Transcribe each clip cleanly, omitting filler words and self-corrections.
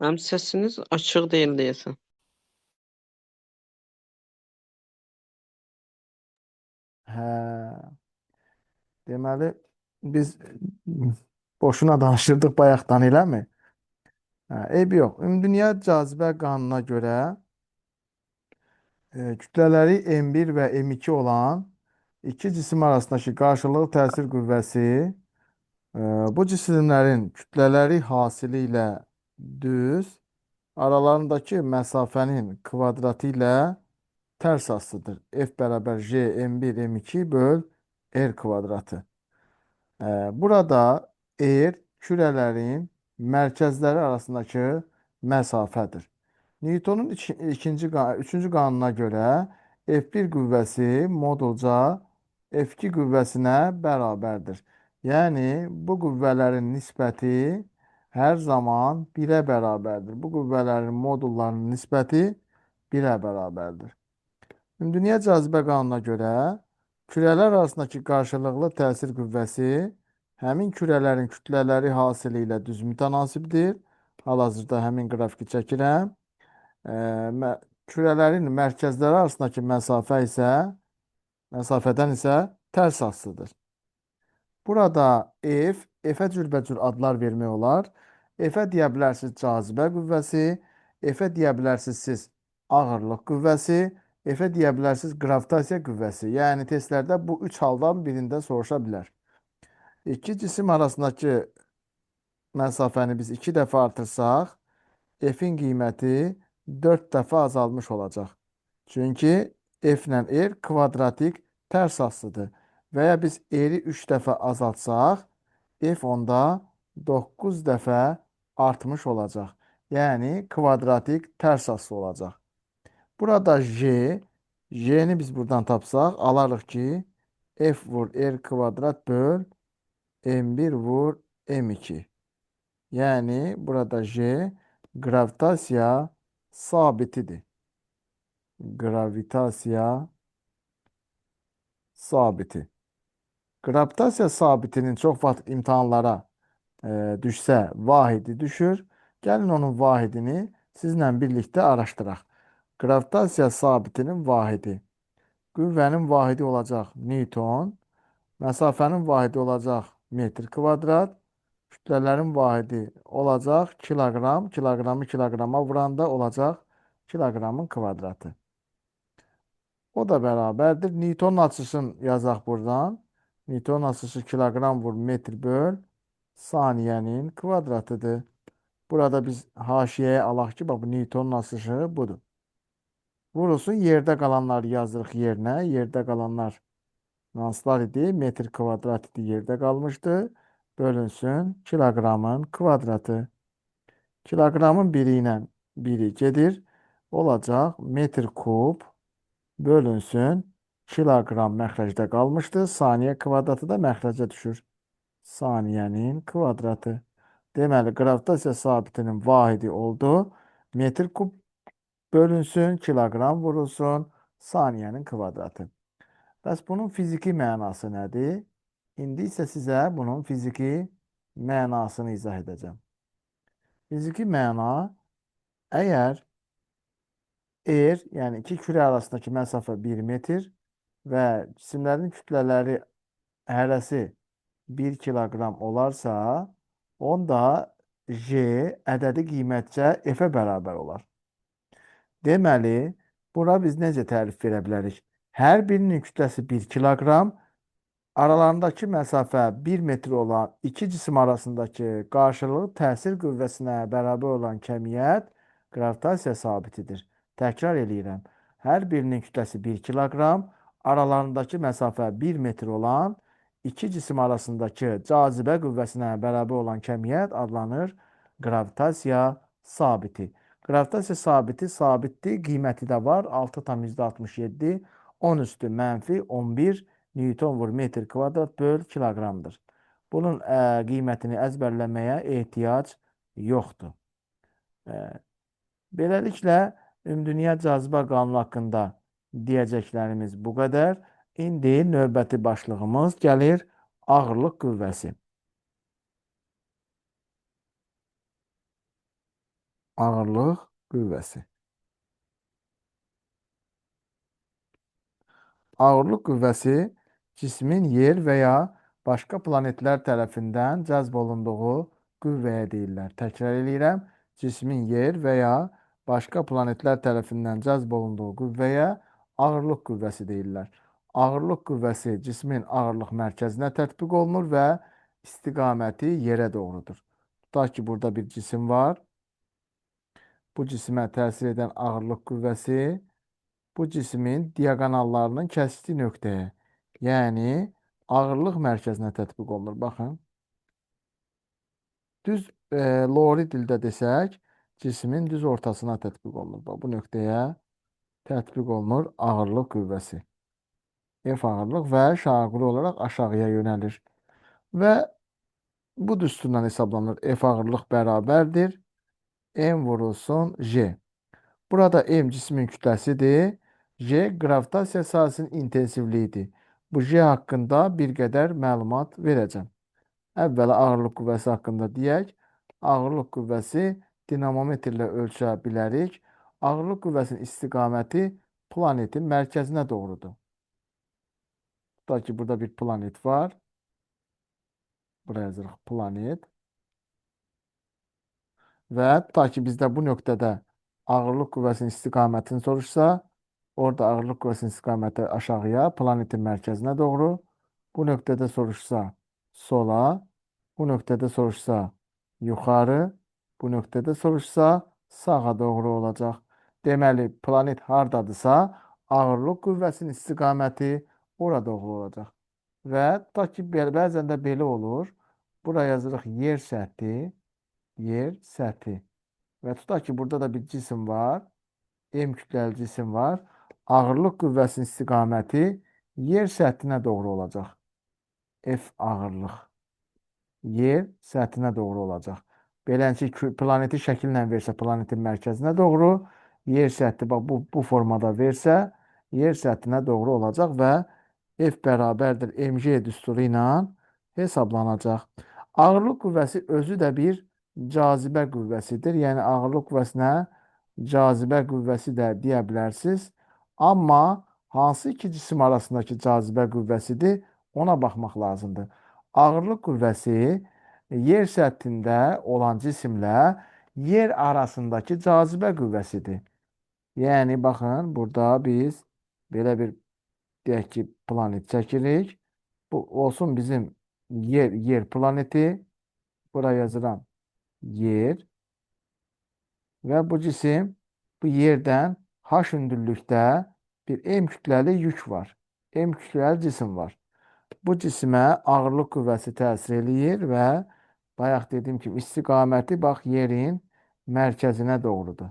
Həm səsiniz açıq deyil deyəsən. Hə, deməli biz boşuna danışırdıq bayaqdan, eləmi? Hə, eybi yox. Ümumdünya cazibə qanununa görə kütlələri M1 və M2 olan iki cisim arasındakı qarşılıqlı təsir qüvvəsi e, bu cisimlərin kütlələri hasili ilə düz aralarındakı məsafənin kvadratı ilə tərs asılıdır. F bərabər J M1 M2 böl R kvadratı. Burada R kürələrin mərkəzləri arasındakı məsafədir. Newtonun üçüncü qanununa görə F1 qüvvəsi modulca F2 qüvvəsinə bərabərdir. Yəni, bu qüvvələrin nisbəti hər zaman 1-ə bərabərdir. Bu qüvvələrin modullarının nisbəti 1-ə bərabərdir. Dünya cazibə qanununa görə kürələr arasındakı qarşılıqlı təsir qüvvəsi həmin kürələrin kütlələri hasili ilə düz mütənasibdir. Hal-hazırda həmin qrafiki çəkirəm. E, Kürələrin mərkəzləri arasındakı məsafədən isə tərs asılıdır. Burada F-ə cürbəcür adlar vermək olar. F-ə deyə bilərsiniz cazibə qüvvəsi, F-ə deyə bilərsiniz siz ağırlıq qüvvəsi, F-ə deyə bilərsiniz qravitasiya qüvvəsi. Yəni testlərdə bu üç haldan birində soruşa bilər. İki cisim arasındakı məsafəni biz 2 dəfə artırsaq, F-in qiyməti 4 dəfə azalmış olacaq. Çünki F ilə R kvadratik tərs aslıdır. Və ya biz R-i 3 dəfə azaltsaq, F onda 9 dəfə artmış olacaq. Yəni kvadratik tərs aslı olacaq. Burada J-ni biz buradan tapsaq, alarıq ki, F vur R kvadrat böl M1 vur M2. Yəni burada J gravitasiya sabitidir. Gravitasiya sabiti. Gravitasiya sabitinin çox vaxt imtahanlara düşsə vahidi düşür. Gəlin onun vahidini sizlə birlikdə araşdıraq. Gravitasiya sabitinin vahidi. Qüvvənin vahidi olacaq Newton. Məsafənin vahidi olacaq metr kvadrat. Kütlələrin vahidi olacaq kiloqram. Kiloqramı kiloqrama vuranda olacaq kiloqramın kvadratı. O da bərabərdir. Newtonun açısını yazaq buradan. Newtonun açısı kiloqram vur metr böl saniyənin kvadratıdır. Burada biz haşiyəyə alaq ki, bax bu Newtonun açısı budur. Vurulsun yerdə qalanları yazırıq yerinə. Yerdə qalanlar hansılar idi? Metr kvadrat idi, yerdə qalmışdı. Bölünsün kiloqramın kvadratı. Kiloqramın biri ilə biri gedir. Olacaq metr kub bölünsün kiloqram məxrəcdə qalmışdı. Saniyə kvadratı da məxrəcə düşür. Saniyənin kvadratı. Deməli, qravitasiya sabitinin vahidi oldu. Metr kub bölünsün, kiloqram vurulsun, saniyənin kvadratı. Bəs bunun fiziki mənası nədir? İndi isə sizə bunun fiziki mənasını izah edəcəm. Fiziki məna, əgər yəni iki küre arasındakı məsafə 1 metr və cisimlərin kütlələri hərəsi 1 kiloqram olarsa, onda J ədədi qiymətcə F-ə bərabər olar. Deməli, buna biz necə tərif verə bilərik? Hər birinin kütləsi 1 kiloqram, aralarındakı məsafə 1 metr olan iki cisim arasındakı qarşılıqlı təsir qüvvəsinə bərabər olan kəmiyyət qravitasiya sabitidir. Təkrar eləyirəm. Hər birinin kütləsi 1 kiloqram, aralarındakı məsafə 1 metr olan iki cisim arasındakı cazibə qüvvəsinə bərabər olan kəmiyyət adlanır qravitasiya sabiti. Qravitasiya sabiti sabitdir, qiyməti də var 6,67, 10 üstü mənfi 11 Newton vur metr kvadrat böl kiloqramdır. Bunun qiymətini əzbərləməyə ehtiyac yoxdur. Beləliklə, Ümumdünya cazibə qanunu haqqında deyəcəklərimiz bu qədər. İndi növbəti başlığımız gəlir ağırlıq qüvvəsi. Ağırlıq qüvvəsi. Ağırlıq qüvvəsi cismin yer və ya başqa planetlər tərəfindən cəzb olunduğu qüvvəyə deyirlər. Təkrar eləyirəm. Cismin yer və ya başqa planetlər tərəfindən cəzb olunduğu qüvvəyə ağırlıq qüvvəsi deyirlər. Ağırlıq qüvvəsi cismin ağırlıq mərkəzinə tətbiq olunur və istiqaməti yerə doğrudur. Tutaq ki, burada bir cisim var. Bu cisimə təsir edən ağırlıq qüvvəsi bu cismin diaqonallarının kəsdiyi nöqtəyə, yəni ağırlıq mərkəzinə tətbiq olunur. Baxın, düz lori dildə desək, cismin düz ortasına tətbiq olunur. Bax, bu nöqtəyə tətbiq olunur ağırlıq qüvvəsi. F ağırlıq və şaquli olaraq aşağıya yönəlir. Və bu düsturdan hesablanır. F ağırlıq bərabərdir. M vurulsun J. Burada M cismin kütləsidir. J qravitasiya sahəsinin intensivliyidir. Bu J haqqında bir qədər məlumat verəcəm. Əvvəla ağırlıq qüvvəsi haqqında deyək. Ağırlıq qüvvəsi dinamometrlə ölçə bilərik. Ağırlıq qüvvəsinin istiqaməti planetin mərkəzinə doğrudur. Tutaq ki, burada bir planet var. Buraya yazırıq planet. Və tutaq ki, bizdə bu nöqtədə ağırlıq qüvvəsinin istiqamətini soruşsa, orada ağırlıq qüvvəsinin istiqaməti aşağıya, planetin mərkəzinə doğru. Bu nöqtədə soruşsa sola, bu nöqtədə soruşsa yuxarı, bu nöqtədə soruşsa sağa doğru olacaq. Deməli, planet hardadırsa, ağırlıq qüvvəsinin istiqaməti ora doğru olacaq. Və tutaq ki, bəzən də belə olur. Buraya yazırıq yer səthi, yer səthi. Və tutaq ki, burada da bir cisim var. M kütləli cisim var. Ağırlıq qüvvəsinin istiqaməti yer səthinə doğru olacaq. F ağırlıq. Yer səthinə doğru olacaq. Beləncə planeti şəkillə versə planetin mərkəzinə doğru, yer səthi bax, bu formada versə, yer səthinə doğru olacaq və F bərabərdir mg düsturu ilə hesablanacaq. Ağırlıq qüvvəsi özü də bir cazibə qüvvəsidir. Yəni, ağırlıq qüvvəsinə cazibə qüvvəsi də deyə bilərsiniz. Amma hansı iki cisim arasındakı cazibə qüvvəsidir, ona baxmaq lazımdır. Ağırlıq qüvvəsi yer səthində olan cisimlə yer arasındakı cazibə qüvvəsidir. Yəni, baxın, burada biz belə bir deyək ki, planet çəkirik. Bu olsun bizim yer planeti. Buraya yazıram yer. Və bu cisim bu yerdən H hündürlükdə bir M kütləli yük var. M kütləli cisim var. Bu cisimə ağırlıq qüvvəsi təsir eləyir və bayaq dediyim kimi istiqaməti bax yerin mərkəzinə doğrudur.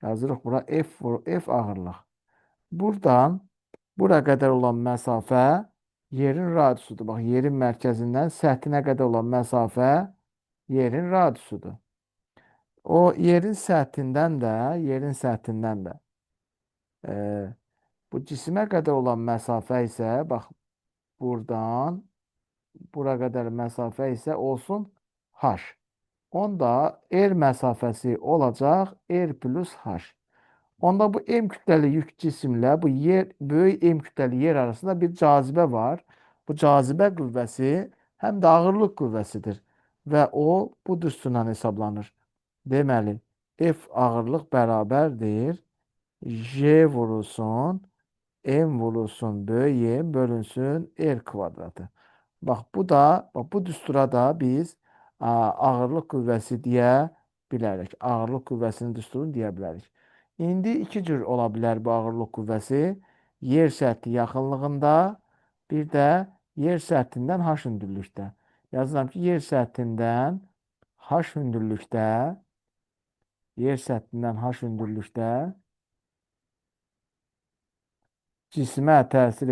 Yazırıq bura F ağırlıq. Buradan bura qədər olan məsafə yerin radiusudur. Bax, yerin mərkəzindən səthinə qədər olan məsafə yerin radiusudur. O yerin səthindən də bu cisimə qədər olan məsafə isə bax buradan bura qədər məsafə isə olsun H. Onda R məsafəsi olacaq R plus H. Onda bu M kütləli yük cisimlə bu böyük M kütləli yer arasında bir cazibə var. Bu cazibə qüvvəsi həm də ağırlıq qüvvəsidir və o bu düsturla hesablanır. Deməli, F ağırlıq bərabərdir. J vurulsun, M vurulsun böyük M bölünsün R kvadratı. Bax, bu düstura da biz ağırlıq qüvvəsi deyə bilərik. Ağırlıq qüvvəsinin düsturunu deyə bilərik. İndi iki cür ola bilər bu ağırlıq qüvvəsi. Yer səthi yaxınlığında, bir də yer səthindən H hündürlükdə. Yazıram ki, yer səthindən H hündürlükdə cisimə təsir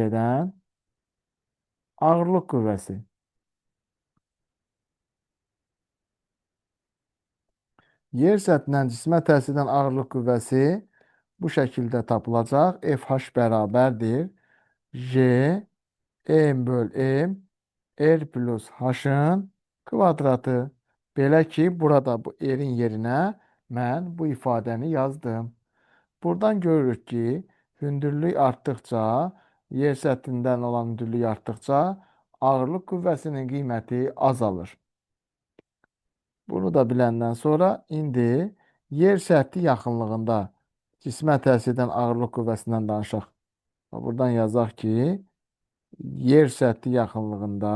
edən ağırlıq qüvvəsi. Yer səthindən cisimə təsir edən ağırlıq qüvvəsi bu şəkildə tapılacaq. FH bərabərdir. J M böl M R plus H-ın kvadratı. Belə ki, burada bu erin yerinə mən bu ifadəni yazdım. Buradan görürük ki, hündürlük artdıqca, yer səthindən olan hündürlük artdıqca ağırlıq qüvvəsinin qiyməti azalır. Bunu da biləndən sonra indi yer səthi yaxınlığında cismə təsir edən ağırlıq qüvvəsindən danışaq. Buradan yazaq ki, yer səthi yaxınlığında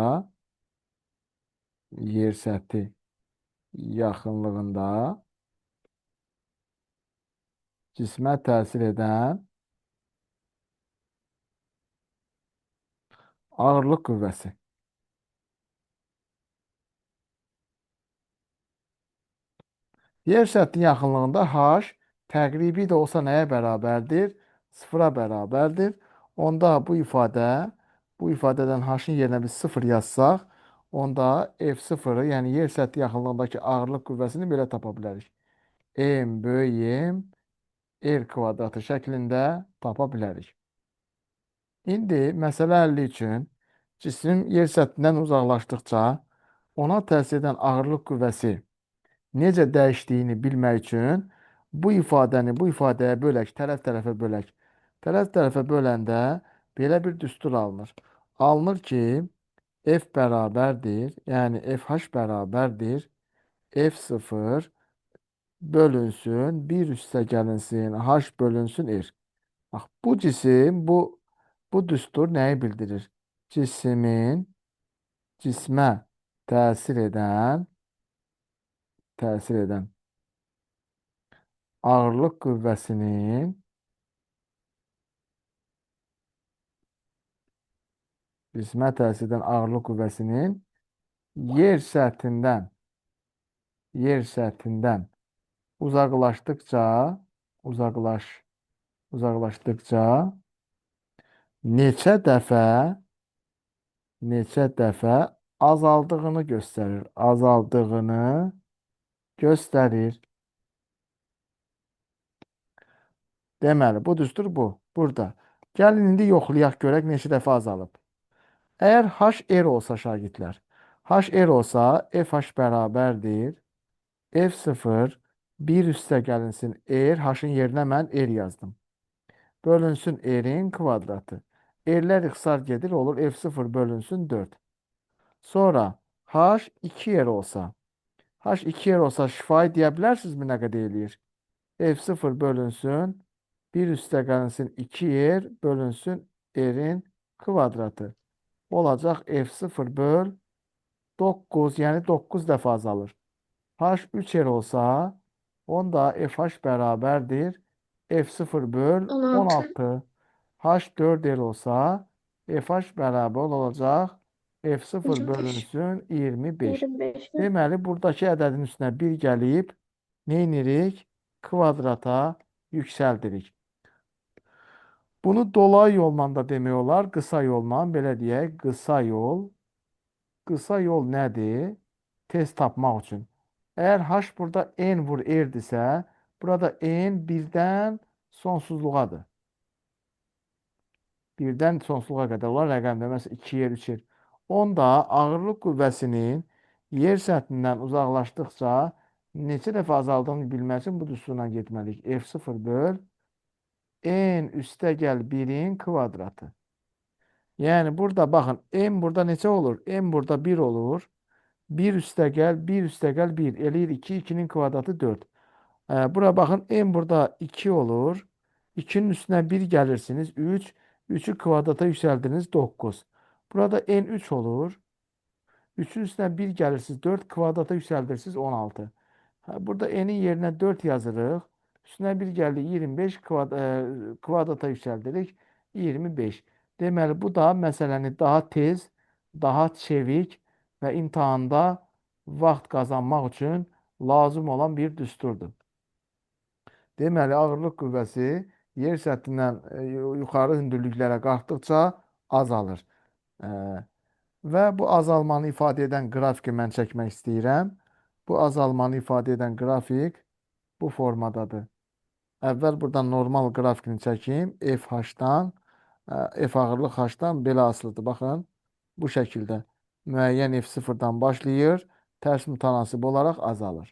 yer səthi yaxınlığında cismə təsir edən ağırlıq qüvvəsi. Yer səthinin yaxınlığında h təqribi də olsa nəyə bərabərdir? Sıfıra bərabərdir. Onda bu ifadədən h-ın yerinə biz 0 yazsaq, onda f0-ı, yəni yer səthi yaxınlığındakı ağırlıq qüvvəsini belə tapa bilərik. M böyük M R kvadratı şəklində tapa bilərik. İndi məsələ həlli üçün cismin yer səthindən uzaqlaşdıqca ona təsir edən ağırlıq qüvvəsi necə dəyişdiyini bilmək üçün bu ifadəni bu ifadəyə bölək, tərəf-tərəfə bölək. Tərəf-tərəfə böləndə belə bir düstur alınır. Alınır ki, f bərabərdir, yəni fh bərabərdir, f0 bölünsün, 1 üstə gəlinsin, h bölünsün r. Bax, bu cisim, bu düstur nəyi bildirir? Cismə təsir edən ağırlıq qüvvəsinin cismə təsir edən ağırlıq qüvvəsinin yer səthindən uzaqlaşdıqca neçə dəfə azaldığını göstərir. Deməli, bu düstur bu. Burada. Gəlin indi yoxlayaq görək neçə dəfə azalıb. Əgər h r olsa şagirdlər, h r olsa fh bərabərdir. F0 1 üstə gəlinsin r, h-ın yerinə mən r yazdım. Bölünsün r-in kvadratı. R-lər ixtisar gedir, olur f0 bölünsün 4. Sonra h 2r olsa, şifahi deyə bilərsinizmi nə qədər eləyir? F0 bölünsün 1 üstə gəlinsin 2r bölünsün r-in kvadratı. Olacaq f0 böl 9, yəni 9 dəfə azalır. H 3r olsa, onda fh bərabərdir. F0 böl 16. H 4r olsa, fh bərabər olacaq. F0 bölünsün 25. 25. Deməli, buradakı ədədin üstünə 1 gəlib, neynirik? Kvadrata yüksəldirik. Bunu dolayı yolla da demək olar, qısa yolla, belə deyək, qısa yol nədir? Tez tapmaq üçün. Əgər h burada n vur r-dirsə, burada n birdən sonsuzluğadır. Birdən sonsuzluğa qədər olan rəqəmdir. Məsələn, 2 yer, 3 yer. Onda ağırlıq qüvvəsinin yer səthindən uzaqlaşdıqca neçə dəfə azaldığını bilmək üçün bu düsturla getməliyik. F0 böl n üstə gəl 1-in kvadratı. Yəni, burada baxın, n burada neçə olur? N burada 1 olur. 1 üstə gəl 1 eləyir 2, 2-nin kvadratı 4. Bura baxın, n burada 2 olur. 2-nin üstünə 1 gəlirsiniz, 3. 3'ü kvadrata yüksəldiniz, 9. Burada n 3 olur. 3'ün üstünə 1 gəlirsiniz, 4 kvadrata yüksəldirsiniz, 16. Burada n'in yerinə 4 yazırıq. Üstünə 1 gəldi, 25 kvadrata yüksəldirik, 25. Deməli, bu da məsələni daha tez, daha çevik və imtahanda vaxt qazanmaq üçün lazım olan bir düsturdur. Deməli, ağırlıq qüvvəsi yer səthindən yuxarı hündürlüklərə qalxdıqca azalır. Və bu azalmanı ifadə edən qrafiki mən çəkmək istəyirəm. Bu azalmanı ifadə edən qrafik bu formadadır. Əvvəl buradan normal qrafikini çəkim. FH-dan, F ağırlıq H-dan belə asılıdır. Baxın, bu şəkildə müəyyən F0-dan başlayır. tərs mütənasib olaraq azalır.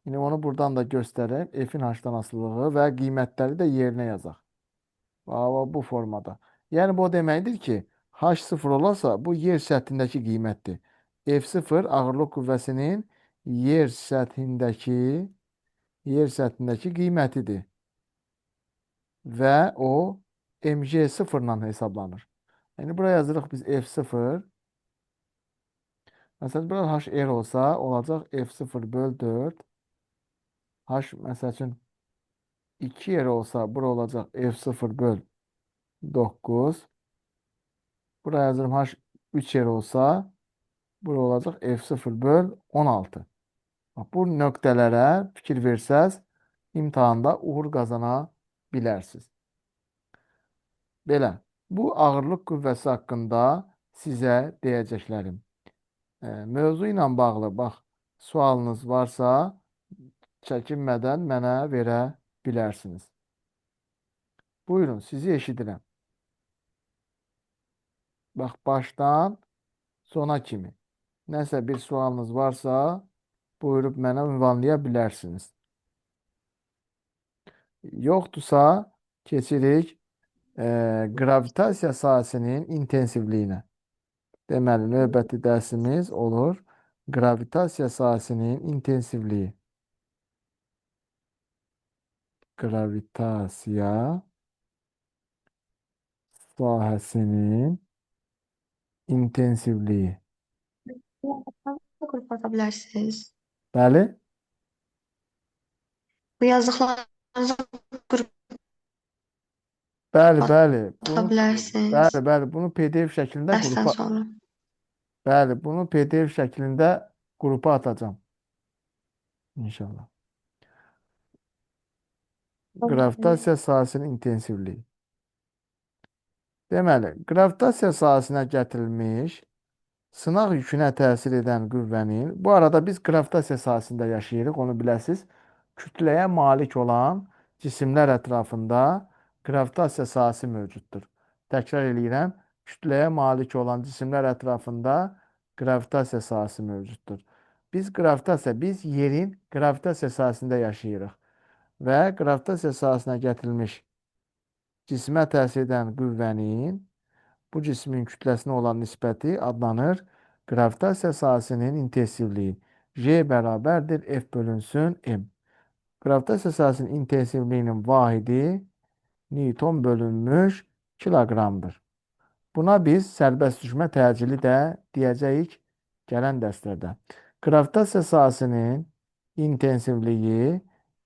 Yine onu buradan da göstərək. F'in H-dan asılılığı və qiymətləri də yerinə yazaq. Bu formada. Yəni bu o deməkdir ki, H sıfır olarsa bu yer səthindəki qiymətdir. F0 ağırlıq qüvvəsinin yer səthindəki qiymətidir. Və o mg sıfırla hesablanır. Yəni buraya yazırıq biz F0. Məsələn, burada HR olsa olacaq F0 böl 4. H məsəl üçün 2 yer olsa bura olacaq F0 böl 9. Buraya yazırım H 3 yer olsa bura olacaq F0 böl 16. Bax, bu nöqtələrə fikir versəz imtahanda uğur qazana bilərsiniz. Belə, bu ağırlıq qüvvəsi haqqında sizə deyəcəklərim. Mövzu ilə bağlı bax, sualınız varsa çəkinmədən mənə verə bilərsiniz. Buyurun, sizi eşidirəm. Bax, başdan sona kimi. Nəsə bir sualınız varsa, buyurub mənə ünvanlaya bilərsiniz. Yoxdursa, keçirik qravitasiya sahəsinin intensivliyinə. Deməli, növbəti dərsimiz olur qravitasiya sahəsinin intensivliyi. Qravitasiya sahəsinin intensivliyi. Qrup atabilirsiniz. Bəli? Bu yazdıqlarınızı qrup Bəli. atabilirsiniz. Bəli. Bunu PDF şəklində Dərsdən sonra. Bəli, bunu PDF şəklində qrupa atacağım. İnşallah. Qravitasiya sahəsinin intensivliyi. Deməli, qravitasiya sahəsinə gətirilmiş sınaq yükünə təsir edən qüvvənin, bu arada biz qravitasiya sahəsində yaşayırıq, onu biləsiniz. Kütləyə malik olan cisimlər ətrafında qravitasiya sahəsi mövcuddur. Təkrar eləyirəm, kütləyə malik olan cisimlər ətrafında qravitasiya sahəsi mövcuddur. Biz yerin qravitasiya sahəsində yaşayırıq və qravitasiya sahəsinə gətirilmiş cismə təsir edən qüvvənin bu cismin kütləsinə olan nisbəti adlanır qravitasiya sahəsinin intensivliyi. J bərabərdir F bölünsün M. Qravitasiya sahəsinin intensivliyinin vahidi Newton bölünmüş kiloqramdır. Buna biz sərbəst düşmə təcili də deyəcəyik gələn dərslərdə. Qravitasiya sahəsinin intensivliyi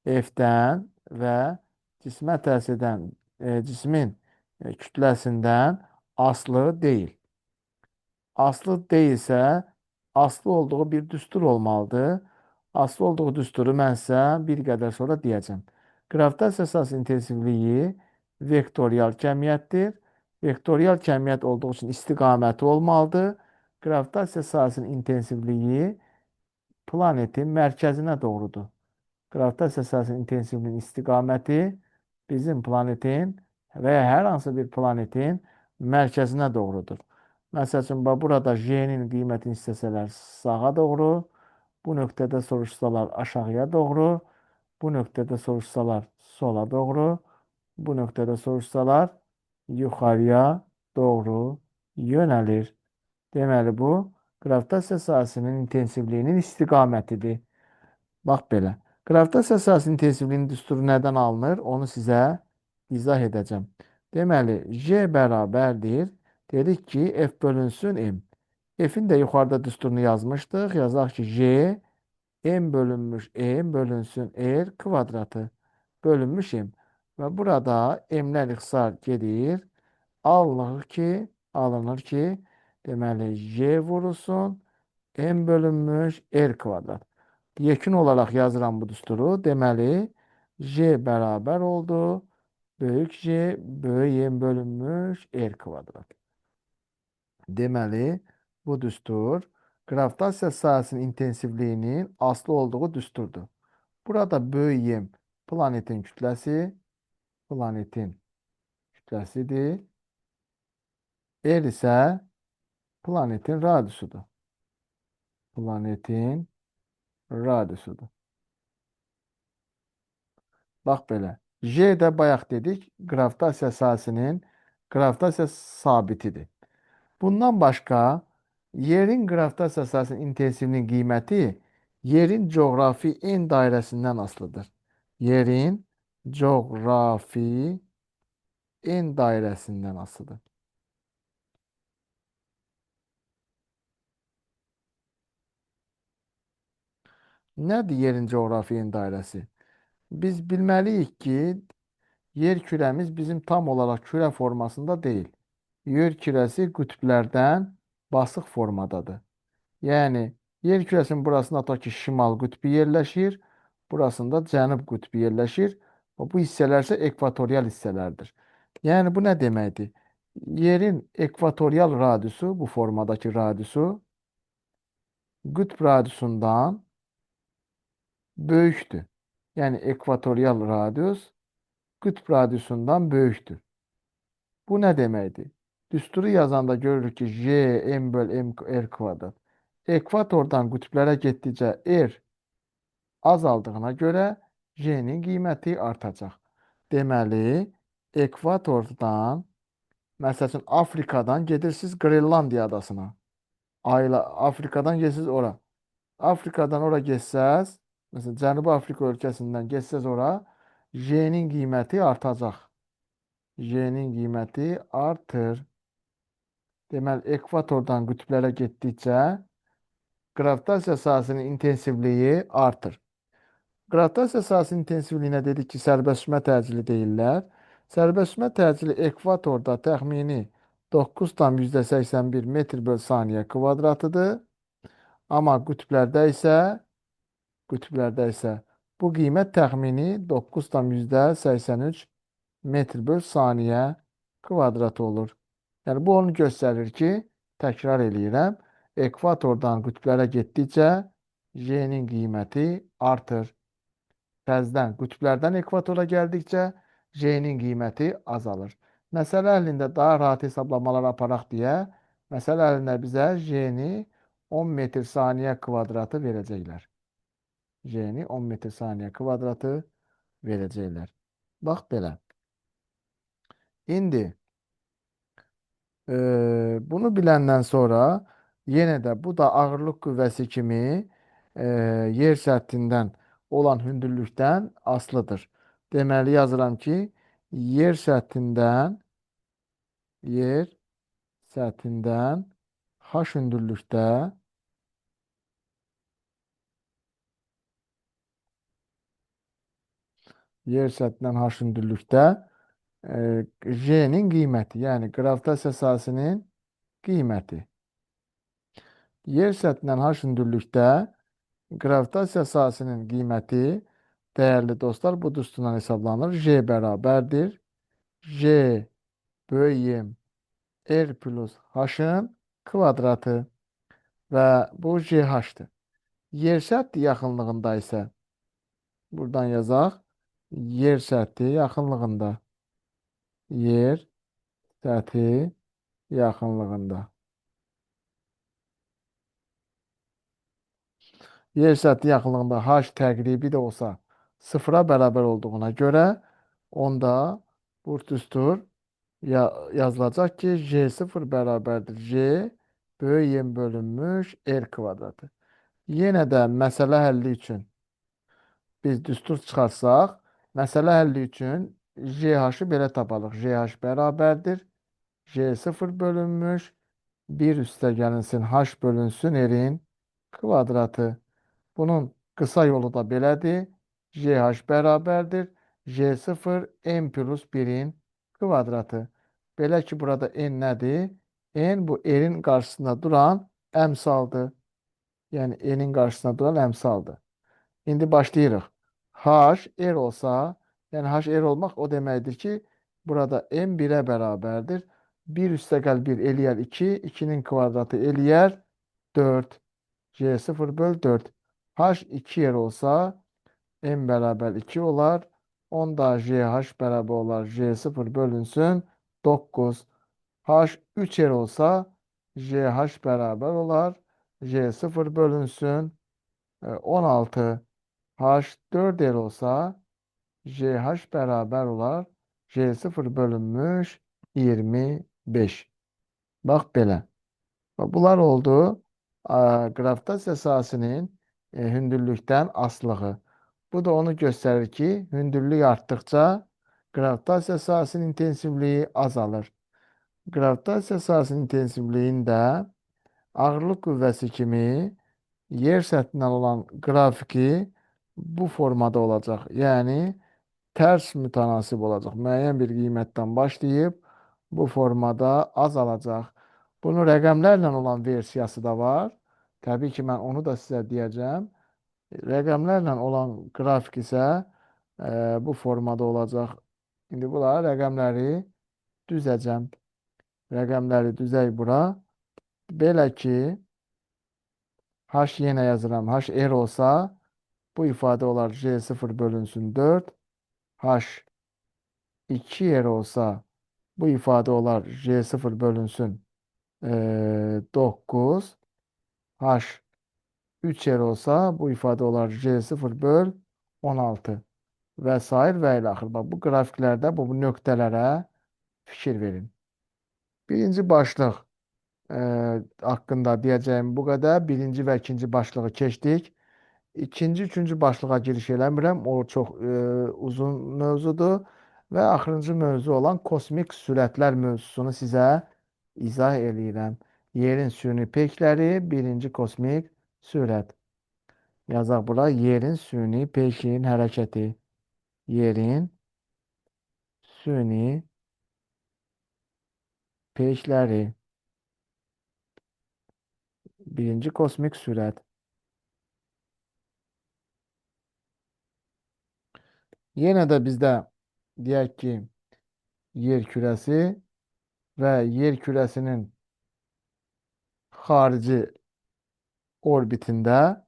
F-dən və cismə təsir edən cismin kütləsindən aslı deyil. Aslı deyilsə, aslı olduğu bir düstur olmalıdır. Aslı olduğu düsturu mən sizə bir qədər sonra deyəcəm. Qravitasiya sahəsinin intensivliyi vektorial cəmiyyətdir. Vektorial cəmiyyət olduğu üçün istiqaməti olmalıdır. Qravitasiya sahəsinin intensivliyi planetin mərkəzinə doğrudur. Qravitasiya sahəsinin intensivliyinin istiqaməti bizim planetin və ya hər hansı bir planetin mərkəzinə doğrudur. Məsəl üçün, burada J-nin qiymətini istəsələr sağa doğru, bu nöqtədə soruşsalar aşağıya doğru, bu nöqtədə soruşsalar sola doğru, bu nöqtədə soruşsalar yuxarıya doğru yönəlir. Deməli, bu qravitasiya sahəsinin intensivliyinin istiqamətidir. Bax belə. Qravitasiya sahəsinin intensivliyinin düsturu nədən alınır? Onu sizə izah edəcəm. Deməli, J bərabərdir. Dedik ki, F bölünsün M. F'in də yuxarıda düsturunu yazmışdıq. Yazaq ki, J M bölünmüş M bölünsün R kvadratı bölünmüş M. Və burada M-lər ixtisar gedir. Alınır ki, deməli, J vurulsun M bölünmüş R kvadrat. Yekun olaraq yazıram bu düsturu. Deməli, J bərabər oldu. Böyük J böyük M bölünmüş R kvadrat. Deməli, bu düstur qravitasiya sahəsinin intensivliyinin aslı olduğu düsturdur. Burada böyük M planetin kütləsidir. R isə planetin radiusudur. planetin radiusudur. Bax belə. J də bayaq dedik, qravitasiya sahəsinin qravitasiya sabitidir. Bundan başqa, yerin qravitasiya sahəsinin intensivliyin qiyməti yerin coğrafi en dairəsindən asılıdır. Yerin coğrafi en dairəsindən asılıdır. Nədir yerin coğrafi en dairəsi? Biz bilməliyik ki, yer kürəmiz bizim tam olaraq kürə formasında deyil. Yer kürəsi qütblərdən basıq formadadır. Yəni, yer kürəsinin burasında tutaq ki, şimal qütbü yerləşir, burasında cənub qütbü yerləşir. Bu hissələr isə ekvatorial hissələrdir. Yəni, bu nə deməkdir? Yerin ekvatorial radiusu, bu formadakı radiusu, qütb radiusundan böyükdür. Yəni, ekvatorial radius qütb radiusundan böyükdür. Bu nə deməkdir? Düsturu yazanda görürük ki, J, M böl M R kvadrat. Ekvatordan qütblərə getdikcə R azaldığına görə J-nin qiyməti artacaq. Deməli, ekvatordan, məsəl üçün, Afrikadan gedirsiniz Qrenlandiya adasına. Afrikadan gedirsiniz ora. Afrikadan ora getsəz, məsələn, Cənubi Afrika ölkəsindən getsəz ora, J-nin qiyməti artacaq. J-nin qiyməti artır. Deməli, ekvatordan qütblərə getdikcə qravitasiya sahəsinin intensivliyi artır. Qravitasiya sahəsinin intensivliyinə dedik ki, sərbəstləşmə təcili deyirlər. Sərbəstləşmə təcili ekvatorda təxmini 9,81 metr böl saniyə kvadratıdır. Amma qütblərdə isə bu qiymət təxmini 9,83 metr böl saniyə kvadratı olur. Yəni, bu onu göstərir ki, təkrar eləyirəm, ekvatordan qütblərə getdikcə J-nin qiyməti artır. Təzədən qütblərdən ekvatora gəldikcə J-nin qiyməti azalır. Məsələ əlində daha rahat hesablamalar aparaq deyə, məsələ əlində bizə J-ni 10 metr saniyə kvadratı verəcəklər. J-ni 10 metr saniyə kvadratı verəcəklər. Bax belə. İndi bunu biləndən sonra yenə də bu da ağırlıq qüvvəsi kimi yer səthindən olan hündürlükdən asılıdır. Deməli yazıram ki, yer səthindən h hündürlükdə J-nin qiyməti, yəni qravitasiya sahəsinin qiyməti. Yer səthindən h hündürlükdə qravitasiya sahəsinin qiyməti, dəyərli dostlar, bu düsturdan hesablanır. J bərabərdir. J böyüyüm R plus H-ın kvadratı və bu JH-dır. Yer səthi yaxınlığında isə buradan yazaq. Yer səthi yaxınlığında. Yer səthi yaxınlığında. Yer səthi yaxınlığında H təqribi də olsa sıfıra bərabər olduğuna görə onda bu düstur yazılacaq ki, J0 bərabərdir. J böyük M bölünmüş R kvadratı. Yenə də məsələ həlli üçün biz düstur çıxarsaq, məsələ həlli üçün JH-ı belə tapalıq. JH bərabərdir. J0 bölünmüş 1 üstəgəlinsin H bölünsün R-in kvadratı. Bunun qısa yolu da belədir. JH bərabərdir. J0 M plus 1-in kvadratı. Belə ki, burada N nədir? N bu R-in qarşısında duran əmsaldır. Yəni, N-in qarşısında duran əmsaldır. İndi başlayırıq. H, R olsa, yəni H, R olmaq o deməkdir ki, burada M 1-ə bərabərdir. 1 üstəgəl 1 eləyər 2, 2-nin kvadratı eləyər 4. J0 böl 4. H 2 yer olsa, M bərabər 2 olar. Onda JH bərabər olar. J0 bölünsün 9. H 3 yer olsa, JH bərabər olar. J 0 bölünsün 16 H 4R olsa JH beraber olar J 0 bölünmüş 25. Bax belə. Bunlar oldu gravitasiya sahəsinin hündürlükdən asılığı. Bu da onu göstərir ki, hündürlük artdıqca gravitasiya sahəsinin intensivliyi azalır. Gravitasiya sahəsinin intensivliyində ağırlıq qüvvəsi kimi yer səthindən olan qrafiki bu formada olacaq. Yəni tərs mütənasib olacaq. Müəyyən bir qiymətdən başlayıb bu formada azalacaq. Bunun rəqəmlərlə olan versiyası da var. Təbii ki, mən onu da sizə deyəcəm. Rəqəmlərlə olan qrafik isə bu formada olacaq. İndi bunlar rəqəmləri düzəcəm. Rəqəmləri düzək bura. Belə ki, H yenə yazıram. H R olsa bu ifadə olar J 0 bölünsün 4. H 2 yer olsa bu ifadə olar J 0 bölünsün 9. H 3 yer olsa bu ifadə olar J 0 böl 16 və sair və ilə axır. Bax, bu qrafiklərdə bu nöqtələrə fikir verin. Birinci başlıq haqqında deyəcəyim bu qədər. Birinci və ikinci başlığı keçdik. İkinci, üçüncü başlığa giriş eləmirəm. O çox uzun mövzudur. Və axırıncı mövzu olan kosmik sürətlər mövzusunu sizə izah eləyirəm. Yerin süni peykləri, birinci kosmik sürət. Yazaq bura, yerin süni peykin hərəkəti. Yerin süni peykləri. Birinci kosmik sürət. Yenə də bizdə deyək ki, yer kürəsi və yer kürəsinin xarici orbitində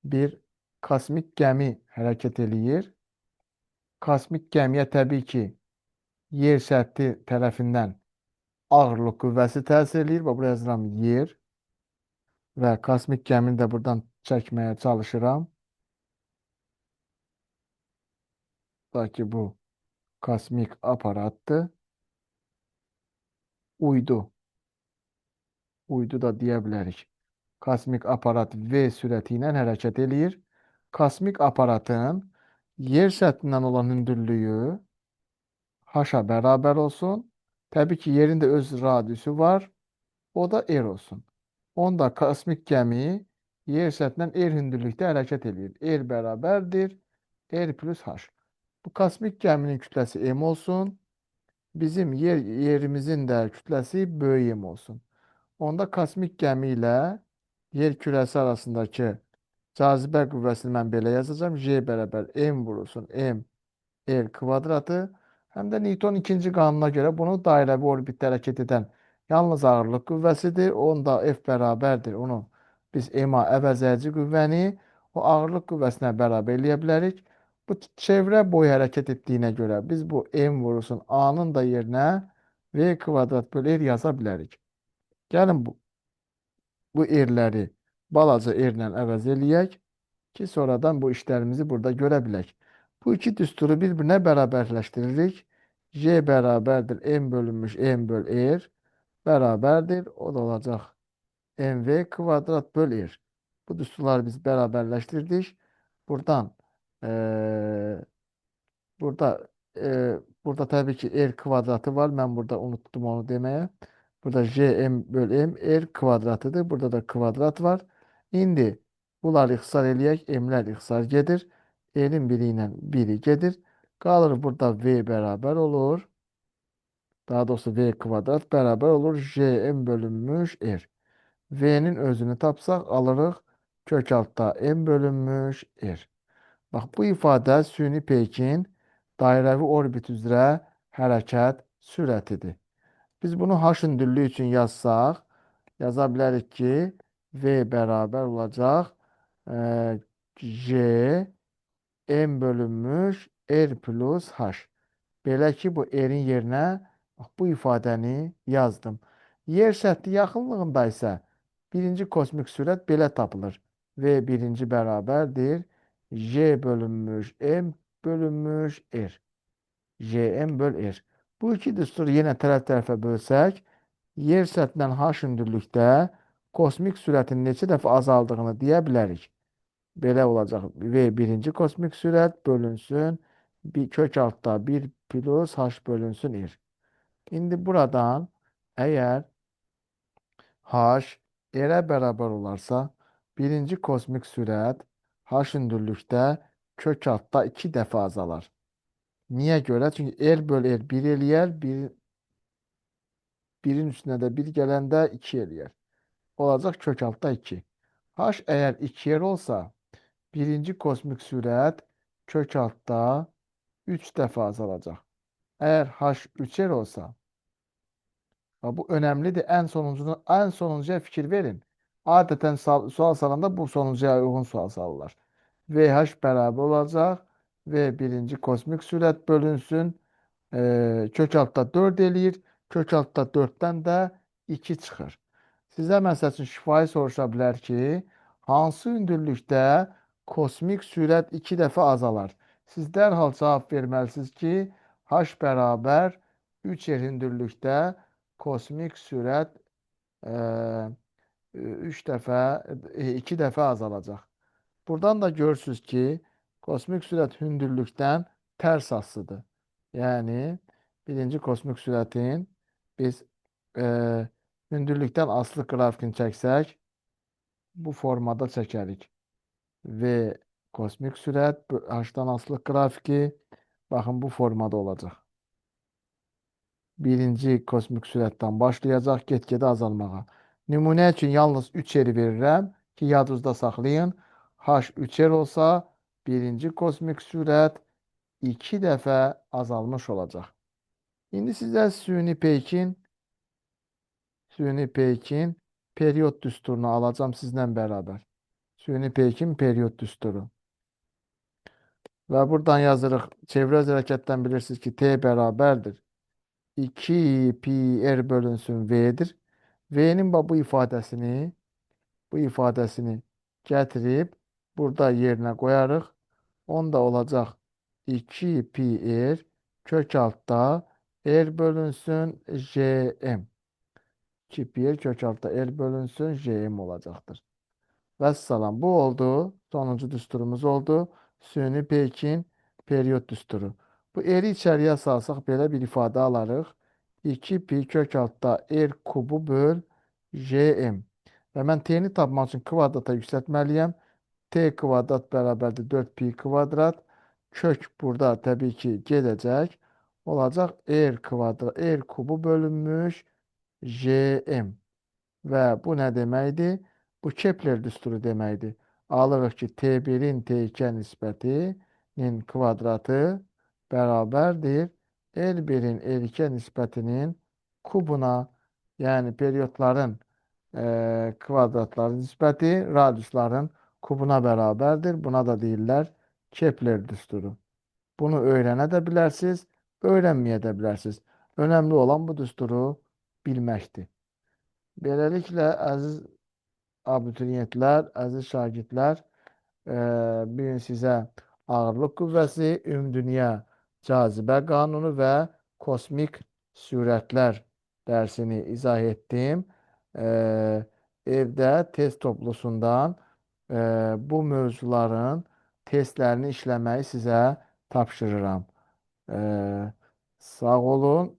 bir kosmik gəmi hərəkət eləyir. Kosmik gəmiyə təbii ki, yer səthi tərəfindən ağırlıq qüvvəsi təsir eləyir. Buraya yazıram yer və kosmik gəmini də buradan çəkməyə çalışıram. Ta ki, bu kosmik aparatdır. Uydu. Uydu da deyə bilərik. Kosmik aparat V sürəti ilə hərəkət eləyir. Kosmik aparatın yer səthindən olan hündürlüyü H-a bərabər olsun. Təbii ki, yerin də öz radiusu var. O da R olsun. Onda kosmik gəmi yer səthindən R hündürlükdə hərəkət eləyir. R bərabərdir R plus H. Bu kosmik gəminin kütləsi M olsun. Bizim yerimizin də kütləsi böyük M olsun. Onda kosmik gəmi ilə yer kürəsi arasındakı cazibə qüvvəsini mən belə yazacağım. J bərabər M vurulsun M R kvadratı. Həm də Newton ikinci qanuna görə bunu dairəvi orbitdə hərəkət edən yalnız ağırlıq qüvvəsidir. Onda F bərabərdir. Onu biz M-a əvəzləyici qüvvəni o ağırlıq qüvvəsinə bərabər eləyə bilərik. Bu çevrə boyu hərəkət etdiyinə görə biz bu M vurulsun A-nın da yerinə V kvadrat bölü R yaza bilərik. Gəlin bu R-ləri balaca R-lə əvəz eləyək ki, sonradan bu işlərimizi burada görə bilək. Bu iki düsturu bir-birinə bərabərləşdiririk. J bərabərdir M bölünmüş M böl R bərabərdir. O da olacaq MV kvadrat böl R. Bu düsturları biz bərabərləşdirdik. Buradan burada təbii ki R kvadratı var. Mən burada unuttum onu deməyə. Burada J M böl M R kvadratıdır. Burada da kvadrat var. İndi bunları ixtisar eləyək. M-lər ixtisar gedir. N'in biri ilə biri gedir. Qalır burada V bərabər olur. Daha doğrusu V kvadrat bərabər olur. J M bölünmüş R. V'nin özünü tapsaq alırıq. Kök altda M bölünmüş R. Bax, bu ifadə süni peykin dairəvi orbit üzrə hərəkət sürətidir. Biz bunu H hündürlüyü üçün yazsaq, yaza bilərik ki, V bərabər olacaq J M bölünmüş R plus H. Belə ki, bu R'in yerinə bu ifadəni yazdım. Yer səthi yaxınlığında isə Birinci kosmik sürət belə tapılır. V birinci bərabərdir. J bölünmüş M bölünmüş R. Jm böl R. Bu iki düsturu yenə tərəf-tərəfə bölsək, yer səthindən H hündürlükdə kosmik sürətin neçə dəfə azaldığını deyə bilərik. Belə olacaq. V birinci kosmik sürət bölünsün bir kök altda 1 plus H bölünsün R. İndi buradan əgər H R-ə bərabər olarsa, birinci kosmik sürət H hündürlükdə kök altda 2 dəfə azalar. Niyə görə? Çünki R böl R 1 eləyər, 1'in üstünə də 1 gələndə 2 eləyər. Olacaq kök altda 2. H əgər 2 yer olsa, birinci kosmik sürət kök altda 3 dəfə azalacaq. Əgər H 3 yer olsa, bu önəmlidir. Ən sonuncuya fikir verin. Adətən sual salanda bu sonuncuya uyğun sual salırlar. VH bərabər olacaq. V birinci kosmik sürət bölünsün. Kök altda 4 eləyir. Kök altda 4-dən də 2 çıxır. Sizə məsəl üçün şifahi soruşa bilər ki, hansı hündürlükdə kosmik sürət 2 dəfə azalar? Siz dərhal cavab verməlisiniz ki, H bərabər 3 hündürlükdə kosmik sürət 3 dəfə, 2 dəfə azalacaq. Buradan da görürsünüz ki, kosmik sürət hündürlükdən tərs asılıdır. Yəni, birinci kosmik sürətin biz hündürlükdən asılı qrafikini çəksək, bu formada çəkərik. V kosmik sürət, H-dan asılı qrafiki, baxın, bu formada olacaq. Birinci kosmik sürətdən başlayacaq, get-gedə azalmağa. Nümunə üçün yalnız 3 yeri verirəm ki, yadınızda saxlayın. H 3 yer olsa, birinci kosmik sürət 2 dəfə azalmış olacaq. İndi sizə süni peykin periyod düsturunu alacağım sizlə bərabər. Süni peykin periyod düsturu. Və buradan yazırıq, çevrə hərəkətdən bilirsiniz ki, T bərabərdir. 2 pi R bölünsün V'dir. V'nin bu ifadəsini gətirib burada yerinə qoyarıq. Onda olacaq 2 pi R kök altda R bölünsün JM. 2 pi R kök altda R bölünsün JM olacaqdır. Vəssalam. Bu oldu. Sonuncu düsturumuz oldu. Süni peykin periyod düsturu. Bu R-i içəriyə salsaq belə bir ifadə alarıq. 2 pi kök altda R kubu böl JM. Və mən T-ni tapmaq üçün kvadrata yüksəltməliyəm. T kvadrat bərabərdir 4 pi kvadrat. Kök burada təbii ki gedəcək. Olacaq R kvadrat, R kubu bölünmüş JM. Və bu nə deməkdir? Bu Kepler düsturu deməkdir. Alırıq ki, T1-in T2-ə nisbətinin kvadratı bərabərdir. L1-in L2-ə nisbətinin kubuna, yəni periyodların kvadratların nisbəti radiusların kubuna bərabərdir. Buna da deyirlər Kepler düsturu. Bunu öyrənə də bilərsiniz, öyrənməyə də bilərsiniz. Önəmli olan bu düsturu bilməkdir. Beləliklə, əziz abituriyentlər, əziz şagirdlər, bu gün sizə ağırlıq qüvvəsi, ümumdünya cazibə qanunu və kosmik sürətlər dərsini izah etdim. Evdə test toplusundan bu mövzuların testlərini işləməyi sizə tapşırıram. Sağ olun.